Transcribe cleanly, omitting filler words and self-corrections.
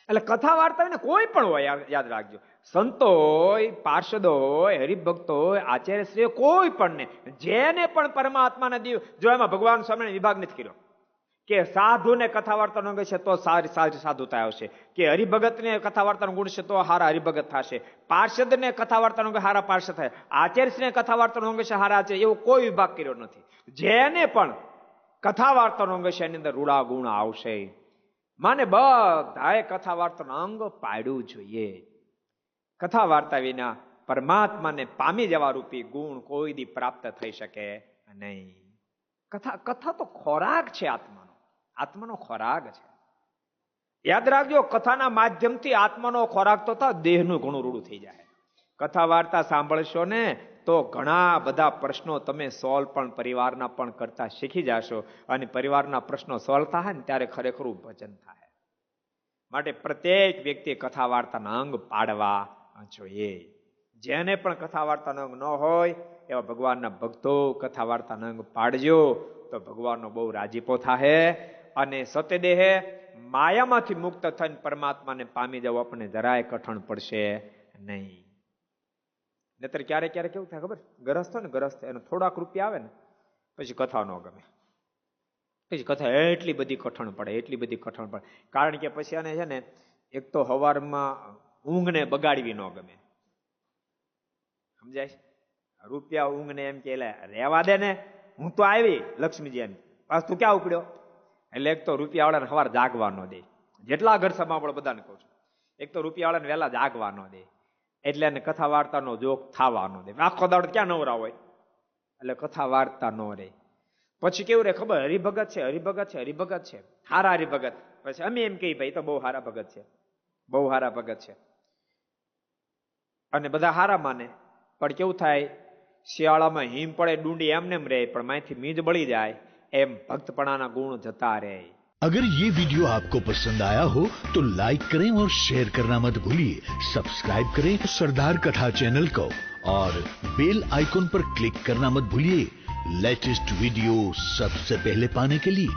એટલે કથા વાર્તા હોય ને કોઈ પણ હોય, યાદ રાખજો, સંતો હોય, પાર્ષદો હોય, હરિભક્તો હોય, આચાર્યશ્રી, કોઈ પણ ને જેને પણ પરમાત્માના દીવ, જો એમાં ભગવાન સ્વામીને વિભાગ નથી કર્યો કે સાધુને કથા વાર્તાનો અંગ છે તો સારી સાધુતા આવશે, કે હરિભગતને કથા વાર્તાનો ગુણ છે તો હારા હરિભગત થશે, પાર્ષદને કથા વાર્તાનો અંગ હારા પાર્ષદ થાય, આચાર્યને કથા વાર્તાનો અંગ છે હારા આચાર્ય, એવો કોઈ વિભાગ કર્યો નથી. જેને પણ કથા વાર્તાનો અંગ છે એની અંદર રૂડા ગુણ આવશે. માને બધાએ કથા વાર્તાનો અંગ પાડવું જોઈએ. કથા વાર્તા વિના પરમાત્માને પામી જવા રૂપી ગુણ કોઈ દી પ્રાપ્ત થઈ શકે નહીં. કથા તો ખોરાક છે આત્માનો, આત્માનો ખોરાક છે. યાદ રાખજો, કથાના માધ્યમથી આત્માનો ખોરાક તો થાય, દેહનું ઘણું રૂડું થઈ જાય. કથા વાર્તા સાંભળશો ને તો ઘણા બધા પ્રશ્નો તમે સોલ્વ પણ પરિવારના પણ કરતા શીખી જશો, અને પરિવારના પ્રશ્નો સોલ્વ થાય ને ત્યારે ખરેખર ભજન થાય. માટે પ્રત્યેક વ્યક્તિ કથા વાર્તાના અંગ પાડવા જોઈએ. જેને પણ કથા વાર્તાનો અંગ ન હોય એવા ભગવાનના ભક્તો કથા વાર્તાનો અંગ પાડજો, તો ભગવાનનો બહુ રાજીપો થાય, અને સત્યદેહે માયામાંથી મુક્ત થઈને પરમાત્માને પામી જવું આપણને જરાય કઠણ પડશે નહીં. નહીતર ક્યારેક ક્યારેક કેવું થાય ખબર, ગ્રસ્ત ને ગ્રસ્ત એને થોડાક રૂપિયા આવે ને પછી કથા ન ગમે, પછી કથા એટલી બધી કઠણ પડે, એટલી બધી કઠણ પડે. કારણ કે પછી આને છે ને એક તો હવારમાં ઊંઘને બગાડવી ન ગમે, સમજાય? રૂપિયા ઊંઘને એમ કે રેવા દે ને, હું તો આવી લક્ષ્મીજી એમ, પાછ તું ક્યાં ઉપડ્યો? એટલે એક તો રૂપિયા વાળાને સવાર જાગવા ન દે. જેટલા ઘર સભા બધાને કહું છું, એક તો રૂપિયા વાળાને વહેલા જાગવા ન દે, એટલે એને કથા વાર્તાનો જોગ થવા ન દે. આખો દાડો ક્યાં નવરા હોય, એટલે કથા વાર્તા ન રહે. પછી કેવું રે ખબર, હરિભગત છે, હરિભગત છે, હરિભગત છે, હારા હરિભગત. પછી અમે એમ કહી ભાઈ તો બહુ હારા ભગત છે, બહુ હારા ભગત છે, અને બધા હારા માને. પણ કેવું થાય, શિયાળામાં હિમ પડે ડુંડી એમને એમ રહે, પણ માંથી મીજ બળી જાય એમ ભક્તપણાના ગુણ જતા રહે. अगर ये वीडियो आपको पसंद आया हो तो लाइक करें और शेयर करना मत भूलिए. सब्सक्राइब करें सरदार कथा चैनल को और बेल आइकॉन पर क्लिक करना मत भूलिए लेटेस्ट वीडियो सबसे पहले पाने के लिए.